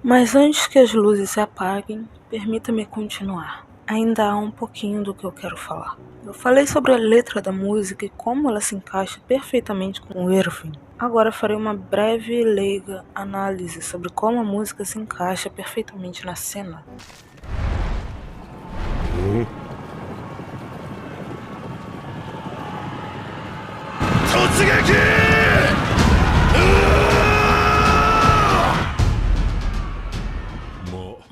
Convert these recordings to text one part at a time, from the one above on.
Mas antes que as luzes se apaguem, permita-me continuar. Ainda há um pouquinho do que eu quero falar. Eu falei sobre a letra da música e como ela se encaixa perfeitamente com o Irving. Agora farei uma breve e leiga análise sobre como a música se encaixa perfeitamente na cena.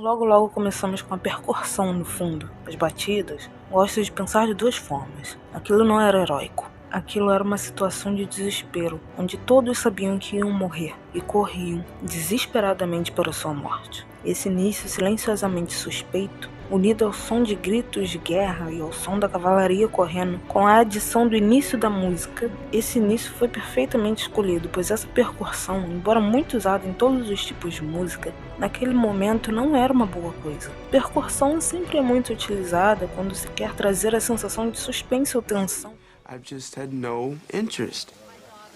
Logo começamos com a percussão no fundo, as batidas. Gosto de pensar de duas formas. Aquilo não era heróico. Aquilo era uma situação de desespero, onde todos sabiam que iam morrer e corriam desesperadamente para sua morte. Esse início silenciosamente suspeito, unido ao som de gritos de guerra e ao som da cavalaria correndo, com a adição do início da música, esse início foi perfeitamente escolhido, pois essa percussão, embora muito usada em todos os tipos de música, naquele momento não era uma boa coisa. Percussão sempre é muito utilizada quando se quer trazer a sensação de suspense ou tensão. I've just had no interest.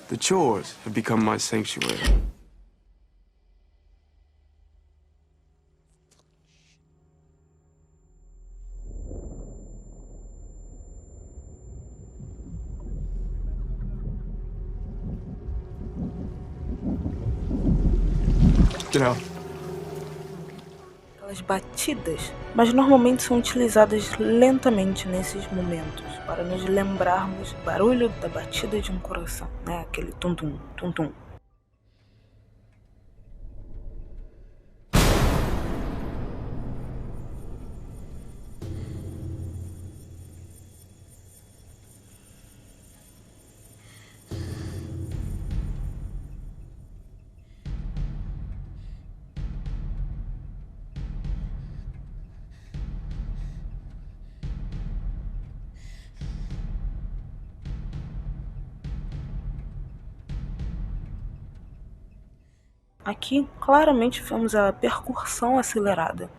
The chores have become my sanctuary. Get out. As batidas, mas normalmente são utilizadas lentamente nesses momentos, para nos lembrarmos do barulho da batida de um coração, né? Aquele tum-tum, tum-tum. Aqui, claramente vemos a percussão acelerada.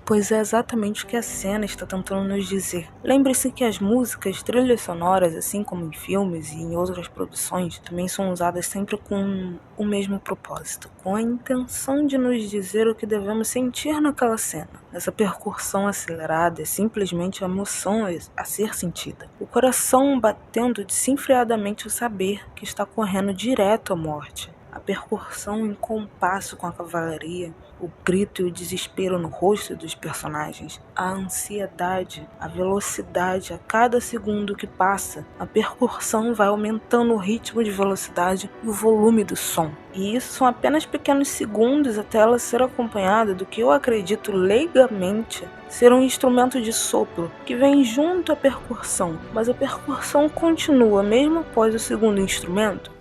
Pois é exatamente o que a cena está tentando nos dizer. Lembre-se que as músicas, trilhas sonoras, assim como em filmes e em outras produções, também são usadas sempre com o mesmo propósito, com a intenção de nos dizer o que devemos sentir naquela cena. Essa percussão acelerada é simplesmente a emoção a ser sentida. O coração batendo desenfreadamente o saber que está correndo direto à morte. A percussão em compasso com a cavalaria, o grito e o desespero no rosto dos personagens, a ansiedade, a velocidade a cada segundo que passa, a percussão vai aumentando o ritmo de velocidade e o volume do som. E isso são apenas pequenos segundos até ela ser acompanhada do que eu acredito leigamente ser um instrumento de sopro que vem junto à percussão, mas a percussão continua mesmo após o segundo instrumento.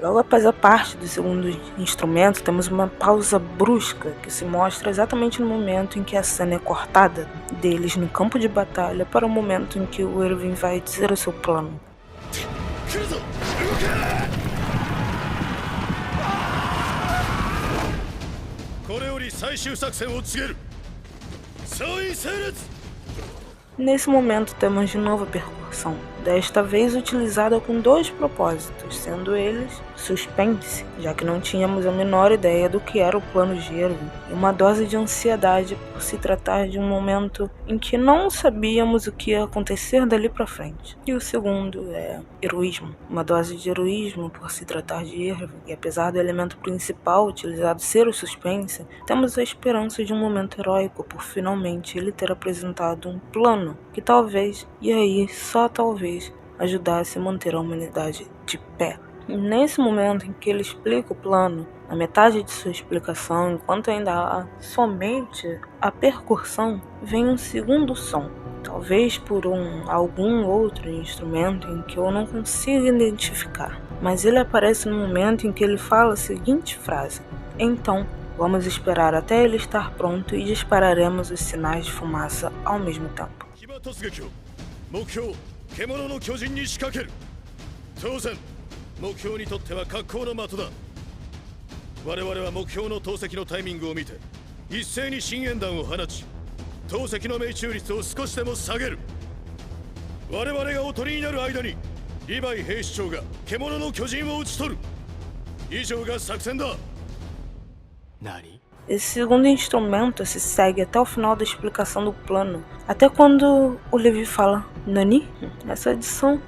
Logo após a parte do segundo instrumento, temos uma pausa brusca que se mostra exatamente no momento em que a cena é cortada deles no campo de batalha para o momento em que o Irving vai dizer o seu plano. Nesse momento temos de novo a percussão, desta vez utilizada com dois propósitos, sendo eles suspense, já que não tínhamos a menor ideia do que era o plano de Irving, e uma dose de ansiedade por se tratar de um momento em que não sabíamos o que ia acontecer dali para frente. E o segundo é heroísmo, uma dose de heroísmo por se tratar de Irving, e apesar do elemento principal utilizado ser o suspense, temos a esperança de um momento heróico por finalmente ele ter apresentado um plano que talvez, e aí só talvez, ajudasse a manter a humanidade de pé. Nesse momento em que ele explica o plano, na metade de sua explicação, enquanto ainda há somente a percussão, vem um segundo som, talvez por algum outro instrumento em que eu não consigo identificar. mas ele aparece no momento em que ele fala a seguinte frase: então, vamos esperar até ele estar pronto e dispararemos os sinais de fumaça ao mesmo tempo. Esse segundo instrumento se segue até o final da explicação do plano, até quando o Levi fala Nani? Essa adição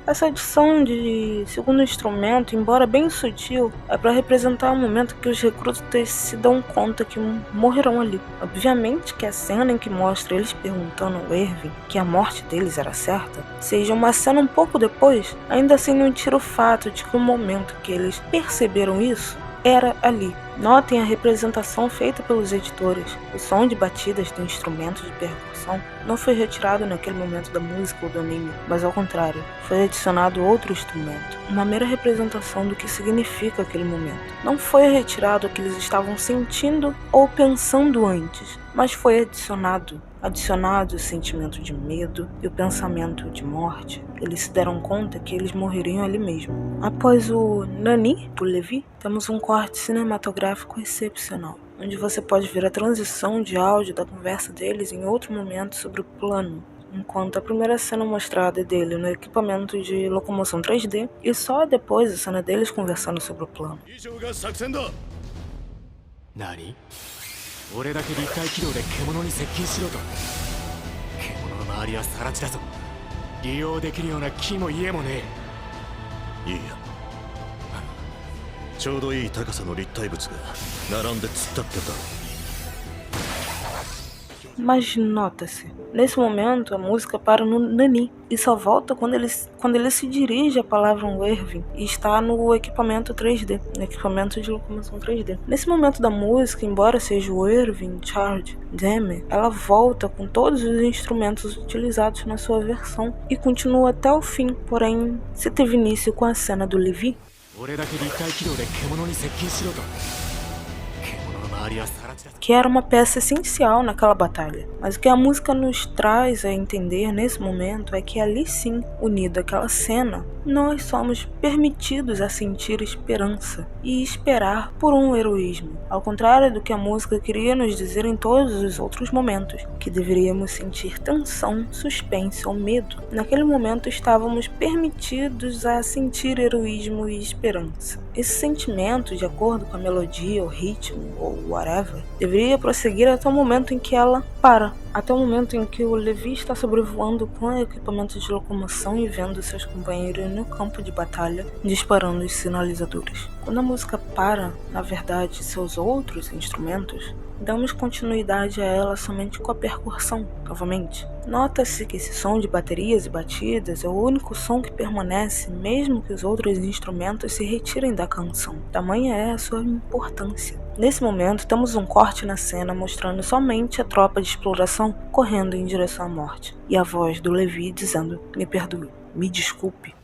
de segundo instrumento, embora bem sutil, é para representar o momento que os recrutas se dão conta que morrerão ali. Obviamente que a cena em que mostra eles perguntando ao Erwin que a morte deles era certa, seja uma cena um pouco depois, ainda assim não tira o fato de que o momento que eles perceberam isso era ali. Notem a representação feita pelos editores. O som de batidas do instrumento de percussão não foi retirado naquele momento da música ou do anime, mas ao contrário, foi adicionado outro instrumento, uma mera representação do que significa aquele momento. Não foi retirado o que eles estavam sentindo ou pensando antes, mas foi adicionado o sentimento de medo e o pensamento de morte. Eles se deram conta que eles morreriam ali mesmo. Após o Nani, do Levi, temos um corte cinematográfico excepcional, onde você pode ver a transição de áudio da conversa deles em outro momento sobre o plano, enquanto a primeira cena mostrada é dele no equipamento de locomoção 3D e só depois a cena deles conversando sobre o plano. Nani? 俺だけ立体軌道で獣に接近しろと。獣の周りは更地だぞ。利用できるような木も家もねえ。いいや、ちょうどいい高さの立体物が並んで突っ立ってた。 Mas nota-se, nesse momento a música para no Nani e só volta quando ele se dirige a palavra ao Erwin e está no equipamento 3D, no equipamento de locomoção 3D. Nesse momento da música, embora seja o Erwin, Charge, Demi, ela volta com todos os instrumentos utilizados na sua versão e continua até o fim, porém se teve início com a cena do Levi. Que era uma peça essencial naquela batalha. Mas o que a música nos traz a entender nesse momento é que ali sim, unido àquela cena, nós somos permitidos a sentir esperança e esperar por um heroísmo, ao contrário do que a música queria nos dizer em todos os outros momentos, que deveríamos sentir tensão, suspense ou medo. Naquele momento estávamos permitidos a sentir heroísmo e esperança. Esse sentimento, de acordo com a melodia, o ritmo ou whatever, deveria prosseguir até o momento em que ela para, até o momento em que o Levi está sobrevoando com o equipamento de locomoção e vendo seus companheiros no campo de batalha, disparando os sinalizadores. Quando a música para, na verdade, seus outros instrumentos, damos continuidade a ela somente com a percussão, novamente. Nota-se que esse som de baterias e batidas é o único som que permanece mesmo que os outros instrumentos se retirem da canção. Tamanha é a sua importância. Nesse momento, temos um corte na cena mostrando somente a tropa de exploração correndo em direção à morte, e a voz do Levi dizendo: "Me perdoe, me desculpe."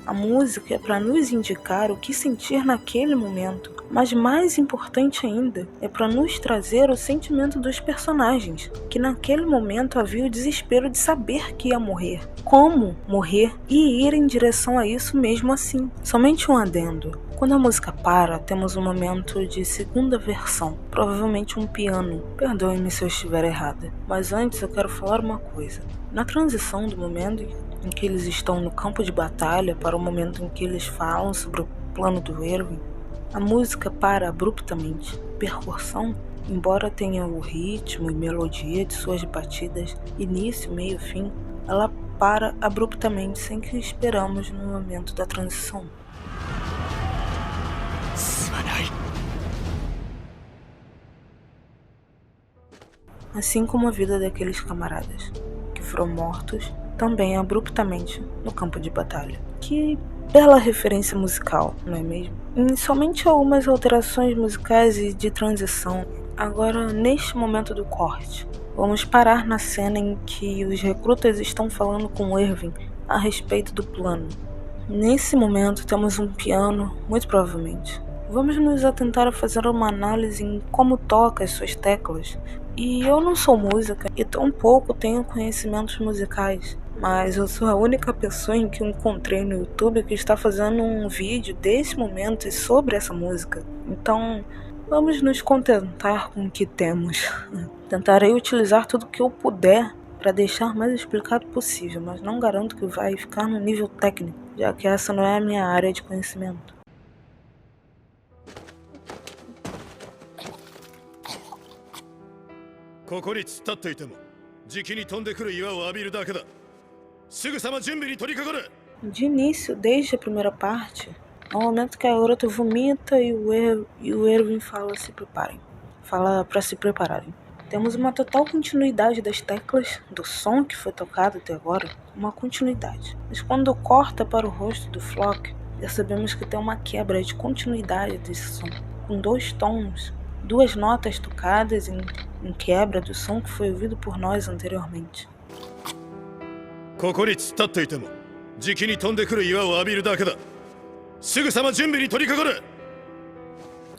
A música é para nos indicar o que sentir naquele momento, mas mais importante ainda, é para nos trazer o sentimento dos personagens, que naquele momento havia o desespero de saber que ia morrer, como morrer e ir em direção a isso mesmo assim. Somente um adendo. Quando a música para, temos um momento de segunda versão, provavelmente um piano. Perdoe-me se eu estiver errada, mas antes eu quero falar uma coisa. Na transição do momento em que eles estão no campo de batalha para o momento em que eles falam sobre o plano do Erwin, a música para abruptamente. Percussão, embora tenha o ritmo e melodia de suas batidas, início, meio, fim, ela para abruptamente sem que esperamos no momento da transição. Assim como a vida daqueles camaradas que foram mortos também abruptamente no campo de batalha. Que bela referência musical, não é mesmo? Em somente algumas alterações musicais e de transição, Agora, neste momento do corte, vamos parar na cena em que os recrutas estão falando com Irving a respeito do plano. Nesse momento temos um piano, muito provavelmente. Vamos nos atentar a fazer uma análise em como toca as suas teclas. E eu não sou música e tampouco tenho conhecimentos musicais, mas eu sou a única pessoa em que eu encontrei no YouTube que está fazendo um vídeo desse momento e sobre essa música. Então, vamos nos contentar com o que temos. Tentarei utilizar tudo que eu puder para deixar mais explicado possível, mas não garanto que vai ficar no nível técnico, já que essa não é a minha área de conhecimento. ここに突っ立っていてもじきに飛んでくる岩を浴びるだけだすぐさま準備に取り掛かる De início, desde a primeira parte, é o momento que a garota vomita e o Irving fala para se prepararem. Temos uma total continuidade das teclas, do som que foi tocado até agora, uma continuidade. Mas quando corta para o rosto do Flock, percebemos que tem uma quebra de continuidade desse som, com 2 tons, 2 notas tocadas em quebra do som que foi ouvido por nós anteriormente. ここに突っ立っていてもじきに飛んでくる岩を浴びるだけだすぐさま準備に取り掛かる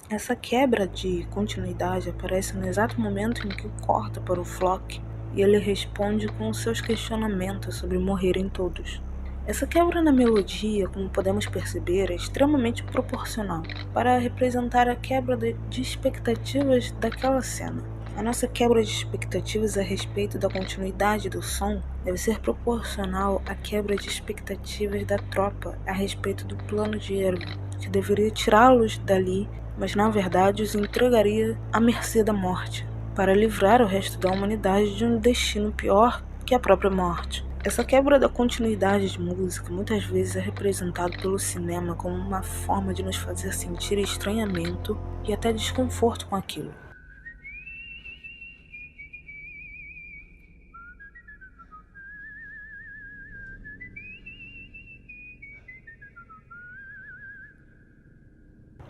Essa quebra de continuidade aparece no exato momento em que corta para o Flock e ele responde com seus questionamentos sobre morrerem todos. Essa quebra na melodia, como podemos perceber, é extremamente proporcional para representar a quebra de expectativas daquela cena. A nossa quebra de expectativas a respeito da continuidade do som deve ser proporcional à quebra de expectativas da tropa a respeito do plano de Irving, que deveria tirá-los dali, mas na verdade os entregaria à mercê da morte, para livrar o resto da humanidade de um destino pior que a própria morte. Essa quebra da continuidade de música muitas vezes é representado pelo cinema como uma forma de nos fazer sentir estranhamento e até desconforto com aquilo.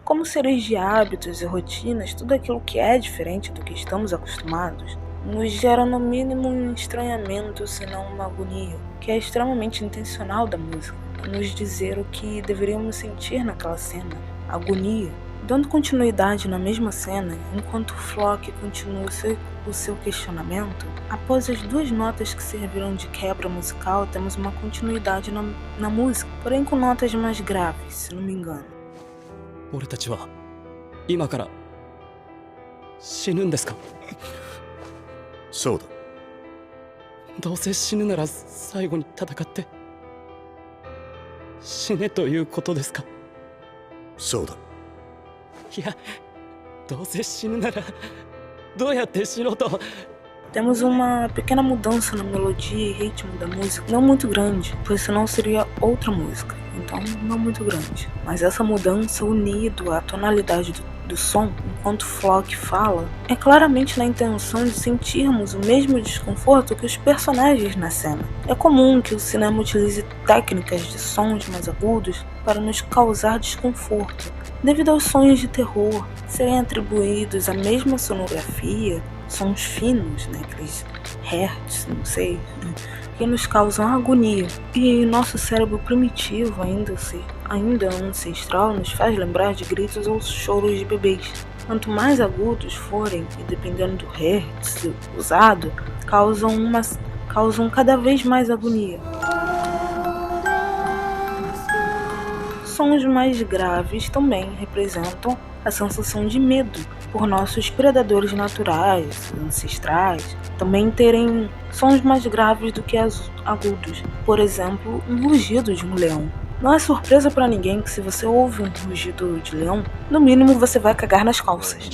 Como seres de hábitos e rotinas, tudo aquilo que é diferente do que estamos acostumados nos gera no mínimo um estranhamento, se não uma agonia, que é extremamente intencional da música, nos dizer o que deveríamos sentir naquela cena, agonia. Dando continuidade na mesma cena, enquanto o Flock continua o seu questionamento, após as 2 notas que serviram de quebra musical, temos uma continuidade na música, porém com notas mais graves, se não me engano. 俺たちは今から死ぬんですかそうだどうせ死ぬなら最後に戦って死ねということですかそうだいやどうせ死ぬならどうやって死のうと Temos uma pequena mudança na melodia e ritmo da música, não muito grande, pois senão seria outra música, então não muito grande. Mas essa mudança, unido à tonalidade do som, enquanto Flock fala, é claramente na intenção de sentirmos o mesmo desconforto que os personagens na cena. É comum que o cinema utilize técnicas de sons mais agudos para nos causar desconforto, devido aos sons de terror serem atribuídos à mesma sonografia, sons finos, aqueles hertz, não sei, que nos causam agonia. E nosso cérebro primitivo, ainda ancestral, nos faz lembrar de gritos ou choros de bebês. Quanto mais agudos forem, e dependendo do hertz usado, causam cada vez mais agonia. Sons mais graves também representam a sensação de medo por nossos predadores naturais, ancestrais, também terem sons mais graves do que agudos. Por exemplo, um rugido de um leão. Não é surpresa para ninguém que se você ouve um rugido de leão, no mínimo você vai cagar nas calças.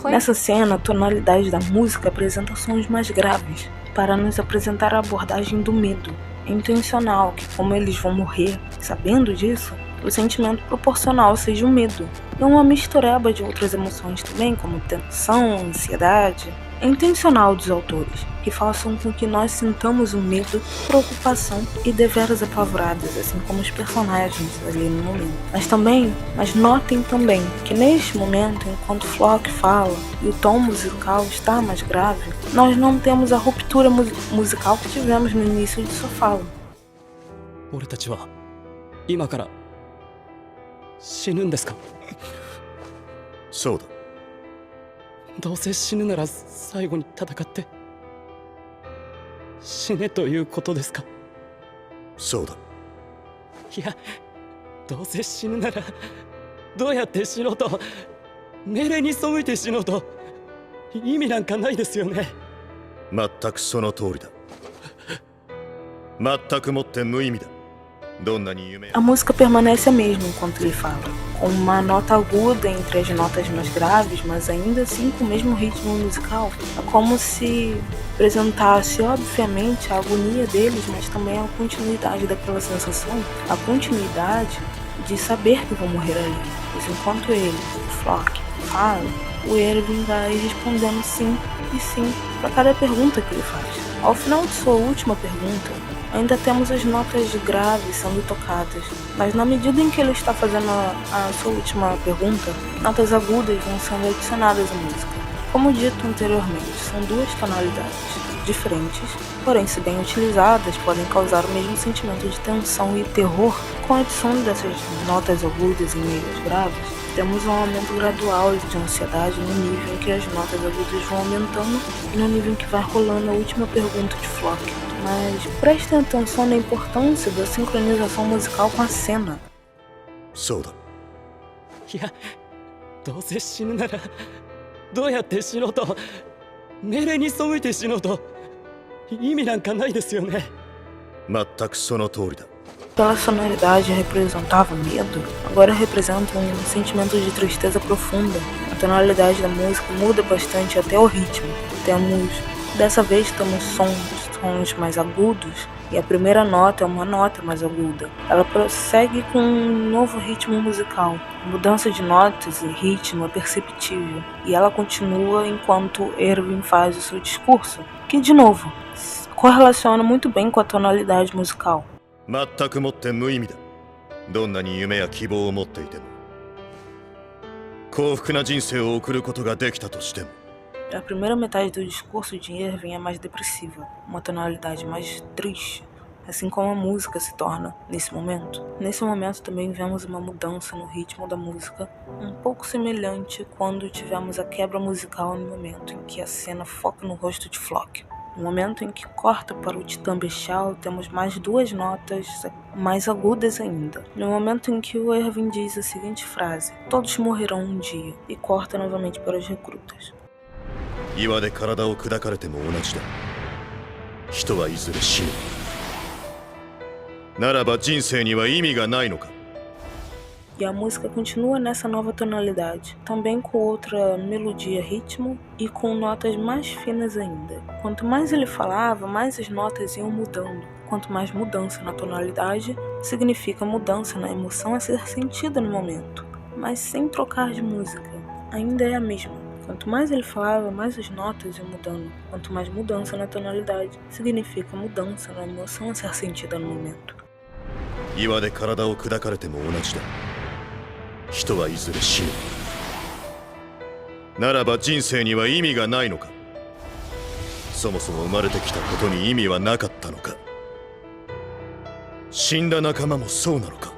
Nessa cena, a tonalidade da música apresenta sons mais graves, para nos apresentar a abordagem do medo. É intencional que, como eles vão morrer, sabendo disso, o sentimento proporcional seja o medo. E uma mistureba de outras emoções também, como tensão, ansiedade. É intencional dos autores, que façam com que nós sintamos o medo, preocupação e deveras apavoradas, assim como os personagens ali no momento. Mas notem também que neste momento, enquanto Flock fala e o tom musical está mais grave, nós não temos a ruptura musical que tivemos no início de sua fala. 俺たちは今から死ぬんですか？そうだ。どうせ死ぬなら最後に戦って死ねということですか？そうだ。いや、どうせ死ぬならどうやって死のうと、命令に背いて死のうと意味なんかないですよね。全くその通りだ。全くもって無意味だ。 A música permanece a mesma enquanto ele fala, com uma nota aguda entre as notas mais graves, mas ainda assim com o mesmo ritmo musical. É como se apresentasse, obviamente, a agonia deles, mas também a continuidade daquela sensação, a continuidade de saber que vão morrer ali. Pois enquanto ele, o Flock, fala, o Erwin vai respondendo sim e sim para cada pergunta que ele faz. Ao final de sua última pergunta, ainda temos as notas graves sendo tocadas, mas na medida em que ele está fazendo a sua última pergunta, notas agudas vão sendo adicionadas à música. Como dito anteriormente, são duas tonalidades diferentes, porém, se bem utilizadas, podem causar o mesmo sentimento de tensão e terror. Com a adição dessas notas agudas e meias graves, temos um aumento gradual de ansiedade no nível em que as notas agudas vão aumentando e no nível em que vai rolando a última pergunta de Flock. Mas prestem atenção na importância da sincronização musical com a cena. そうだ。いや、どうせ死ぬならどうやって死のうと、命令に背いて死のうと意味なんかないですよね。全くその通りだ。 Pela sonoridade representava medo, agora representa um sentimento de tristeza profunda. A tonalidade da música muda bastante até o ritmo. Dessa vez temos sons mais agudos e a primeira nota é uma nota mais aguda. Ela prossegue com um novo ritmo musical. A mudança de notas e ritmo é perceptível e ela continua enquanto Erwin faz o seu discurso, que de novo correlaciona muito bem com a tonalidade musical. 全くもって無意味だ。どんなに夢や希望を持っていても、幸福な人生を送ることができたとしても。 A primeira metade do discurso de Erwin é mais depressiva, uma tonalidade mais triste, assim como a música se torna nesse momento. Nesse momento também vemos uma mudança no ritmo da música, um pouco semelhante quando tivemos a quebra musical no momento em que a cena foca no rosto de Flock. No momento em que corta para o Titã Bestial, temos mais duas notas mais agudas ainda. No momento em que o Erwin diz a seguinte frase, todos morrerão um dia, e corta novamente para os recrutas. 岩で体を砕かれても同じだ。人はいずれ死ぬ。ならば人生には意味がないのか。 E a música continua nessa nova tonalidade, também com outra melodia, ritmo e com notas mais finas ainda. Quanto mais ele falava, mais as notas iam mudando. Quanto mais mudança na tonalidade, significa mudança na emoção a ser sentida no momento, mas sem trocar de música. Ainda é a mesma. Quanto mais ele falava, mais as notas iam mudando. Quanto mais mudança na tonalidade, significa mudança na emoção a ser sentida no momento. 岩で体を砕かれても同じだ。人はいずれ死ぬ。ならば人生には意味がないのか。そもそも生まれてきたことに意味はなかったのか。死んだ仲間もそうなのか。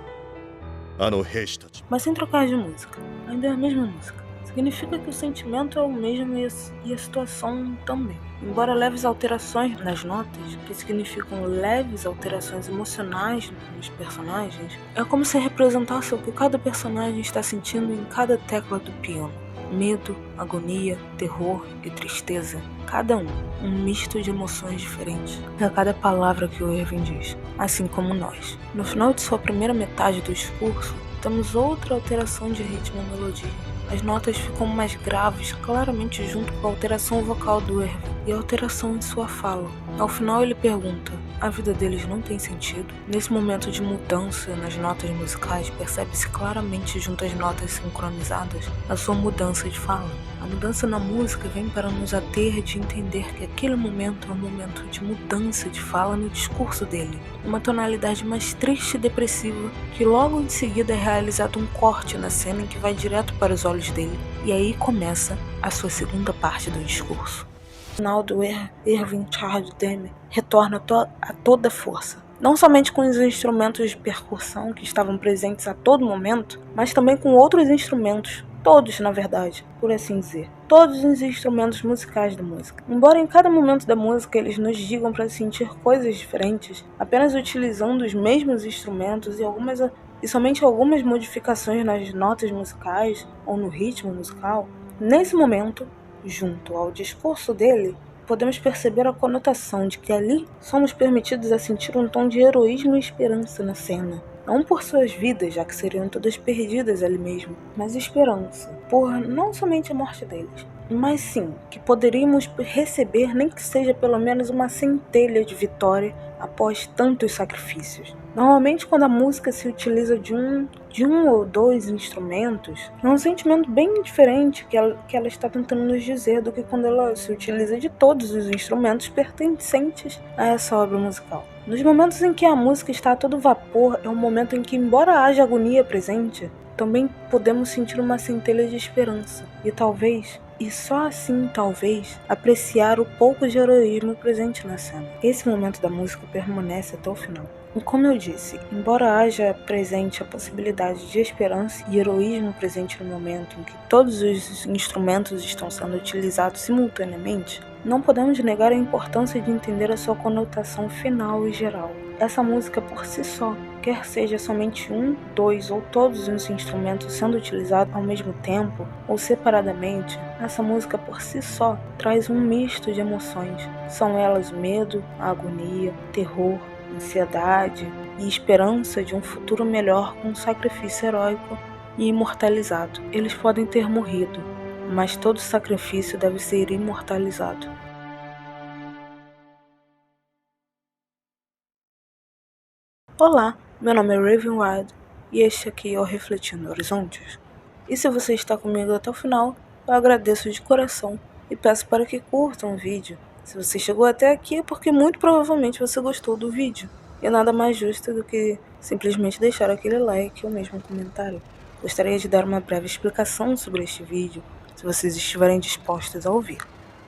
あの兵士たち。 Mas sem trocar de música, ainda é a mesma música. Significa que o sentimento é o mesmo e a situação também. Embora leves alterações nas notas, que significam leves alterações emocionais nos personagens, é como se representasse o que cada personagem está sentindo em cada tecla do piano. Medo, agonia, terror e tristeza. Cada um misto de emoções diferentes a cada palavra que o Erwin diz, assim como nós. No final de sua primeira metade do discurso, temos outra alteração de ritmo e melodia. As notas ficam mais graves, claramente junto com a alteração vocal do Erwin e a alteração em sua fala. Ao final ele pergunta, a vida deles não tem sentido. Nesse momento de mudança nas notas musicais, percebe-se claramente junto às notas sincronizadas a sua mudança de fala. A mudança na música vem para nos ater de entender que aquele momento é um momento de mudança de fala no discurso dele, uma tonalidade mais triste e depressiva, que logo em seguida é realizado um corte na cena em que vai direto para os olhos dele, e aí começa a sua segunda parte do discurso. O final do Irving Charles Demme retorna a toda força, não somente com os instrumentos de percussão que estavam presentes a todo momento, mas também com outros instrumentos, todos na verdade, por assim dizer, todos os instrumentos musicais da música. Embora em cada momento da música eles nos digam para sentir coisas diferentes, apenas utilizando os mesmos instrumentos e somente algumas modificações nas notas musicais ou no ritmo musical, nesse momento, junto ao discurso dele, podemos perceber a conotação de que ali somos permitidos a sentir um tom de heroísmo e esperança na cena. Não por suas vidas, já que seriam todas perdidas ali mesmo, mas esperança, por não somente a morte deles, mas sim que poderíamos receber nem que seja pelo menos uma centelha de vitória após tantos sacrifícios. Normalmente quando a música se utiliza de um ou dois instrumentos, é um sentimento bem diferente que ela está tentando nos dizer do que quando ela se utiliza de todos os instrumentos pertencentes a essa obra musical. Nos momentos em que a música está a todo vapor, é um momento em que, embora haja agonia presente, também podemos sentir uma centelha de esperança e talvez, e só assim talvez, apreciar o pouco de heroísmo presente na cena. Esse momento da música permanece até o final. E como eu disse, embora haja presente a possibilidade de esperança e heroísmo presente no momento em que todos os instrumentos estão sendo utilizados simultaneamente, não podemos negar a importância de entender a sua conotação final e geral. Essa música por si só, quer seja somente um, dois ou todos os instrumentos sendo utilizados ao mesmo tempo ou separadamente, essa música por si só traz um misto de emoções. São elas o medo, a agonia, terror, ansiedade e esperança de um futuro melhor com um sacrifício heróico e imortalizado. Eles podem ter morrido, mas todo sacrifício deve ser imortalizado. Olá, meu nome é Raven Wild e este aqui é o Refletindo Horizontes. E se você está comigo até o final, eu agradeço de coração e peço para que curtam o vídeo. Se você chegou até aqui é porque muito provavelmente você gostou do vídeo. E nada mais justo do que simplesmente deixar aquele like ou mesmo um comentário. Gostaria de dar uma breve explicação sobre este vídeo, se vocês estiverem dispostos a ouvir.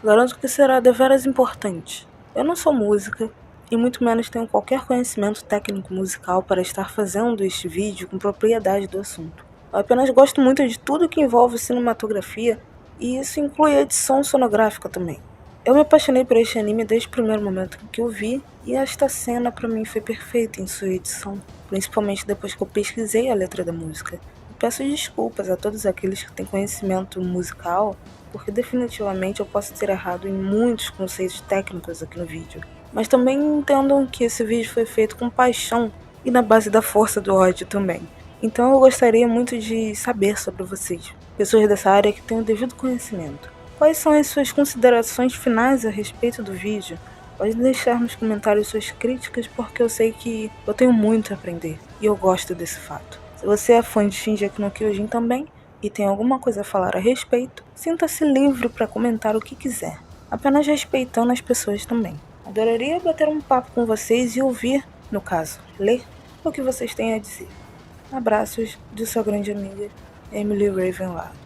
Garanto que será deveras importante. Eu não sou música, e muito menos tenho qualquer conhecimento técnico musical para estar fazendo este vídeo com propriedade do assunto. Eu apenas gosto muito de tudo que envolve cinematografia, e isso inclui a edição sonográfica também. Eu me apaixonei por este anime desde o primeiro momento em que eu vi, e esta cena para mim foi perfeita em sua edição, principalmente depois que eu pesquisei a letra da música. E peço desculpas a todos aqueles que têm conhecimento musical, porque definitivamente eu posso ter errado em muitos conceitos técnicos aqui no vídeo. Mas também entendam que esse vídeo foi feito com paixão e na base da força do ódio também. Então eu gostaria muito de saber sobre vocês, pessoas dessa área que têm o devido conhecimento. Quais são as suas considerações finais a respeito do vídeo? Pode deixar nos comentários suas críticas, porque eu sei que eu tenho muito a aprender e eu gosto desse fato. Se você é fã de Shingeki no Kyojin também e tem alguma coisa a falar a respeito, sinta-se livre para comentar o que quiser, apenas respeitando as pessoas também. Adoraria bater um papo com vocês e ouvir, no caso, ler o que vocês têm a dizer. Abraços de sua grande amiga, Emily Ravenloft.